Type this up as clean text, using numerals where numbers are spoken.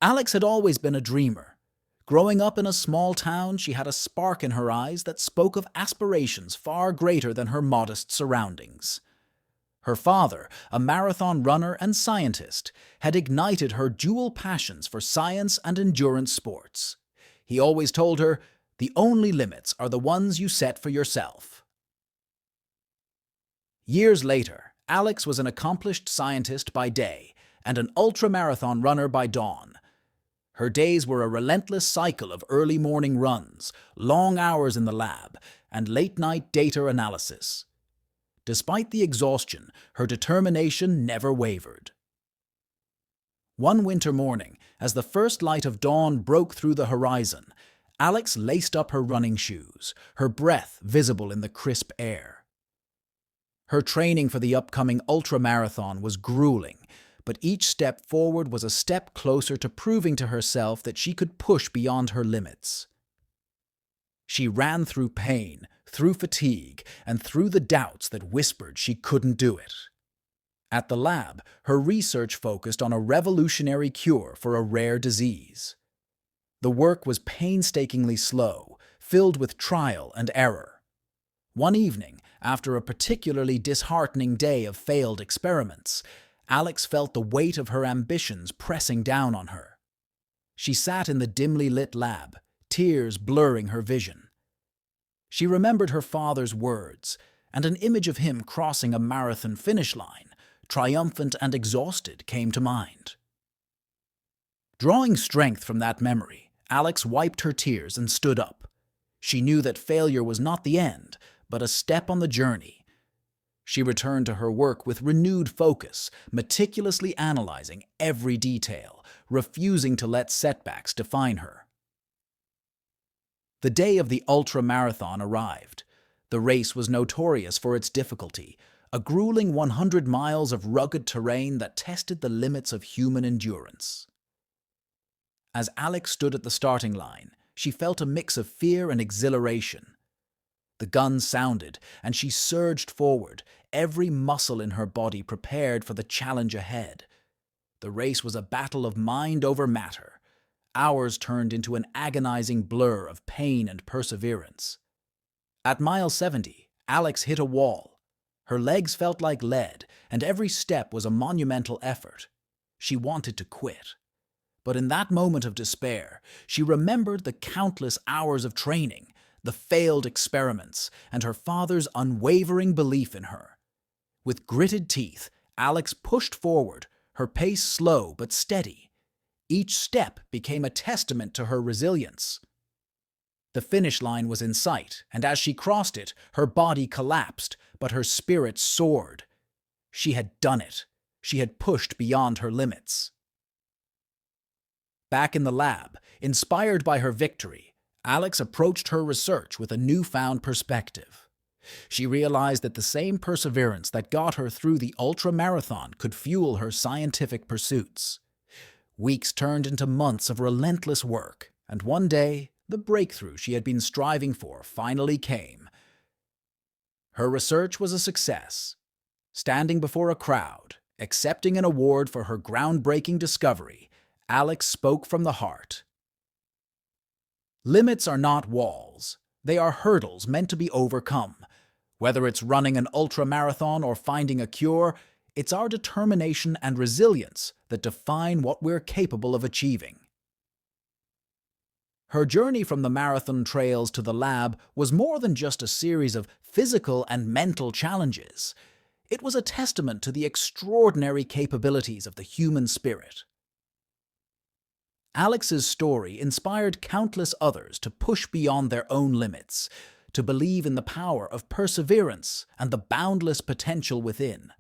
Alex had always been a dreamer. Growing up in a small town, she had a spark in her eyes that spoke of aspirations far greater than her modest surroundings. Her father, a marathon runner and scientist, had ignited her dual passions for science and endurance sports. He always told her, "The only limits are the ones you set for yourself." Years later, Alex was an accomplished scientist by day and an ultramarathon runner by dawn. Her days were a relentless cycle of early morning runs, long hours in the lab, and late-night data analysis. Despite the exhaustion, her determination never wavered. One winter morning, as the first light of dawn broke through the horizon, Alex laced up her running shoes, her breath visible in the crisp air. Her training for the upcoming ultramarathon was grueling, but each step forward was a step closer to proving to herself that she could push beyond her limits. She ran through pain, through fatigue, and through the doubts that whispered she couldn't do it. At the lab, her research focused on a revolutionary cure for a rare disease. The work was painstakingly slow, filled with trial and error. One evening, after a particularly disheartening day of failed experiments, Alex felt the weight of her ambitions pressing down on her. She sat in the dimly lit lab, tears blurring her vision. She remembered her father's words, and an image of him crossing a marathon finish line, triumphant and exhausted, came to mind. Drawing strength from that memory, Alex wiped her tears and stood up. She knew that failure was not the end, but a step on the journey. She returned to her work with renewed focus, meticulously analyzing every detail, refusing to let setbacks define her. The day of the ultra-marathon arrived. The race was notorious for its difficulty, a grueling 100 miles of rugged terrain that tested the limits of human endurance. As Alex stood at the starting line, she felt a mix of fear and exhilaration. The gun sounded, and she surged forward, every muscle in her body prepared for the challenge ahead. The race was a battle of mind over matter. Hours turned into an agonizing blur of pain and perseverance. At mile 70, Alex hit a wall. Her legs felt like lead, and every step was a monumental effort. She wanted to quit. But in that moment of despair, she remembered the countless hours of training, the failed experiments, and her father's unwavering belief in her. With gritted teeth, Alex pushed forward, her pace slow but steady. Each step became a testament to her resilience. The finish line was in sight, and as she crossed it, her body collapsed, but her spirit soared. She had done it. She had pushed beyond her limits. Back in the lab, inspired by her victory, Alex approached her research with a newfound perspective. She realized that the same perseverance that got her through the ultra-marathon could fuel her scientific pursuits. Weeks turned into months of relentless work, and one day, the breakthrough she had been striving for finally came. Her research was a success. Standing before a crowd, accepting an award for her groundbreaking discovery, Alex spoke from the heart. Limits are not walls. They are hurdles meant to be overcome. Whether it's running an ultra-marathon or finding a cure, it's our determination and resilience that define what we're capable of achieving. Her journey from the marathon trails to the lab was more than just a series of physical and mental challenges. It was a testament to the extraordinary capabilities of the human spirit. Alex's story inspired countless others to push beyond their own limits, to believe in the power of perseverance and the boundless potential within.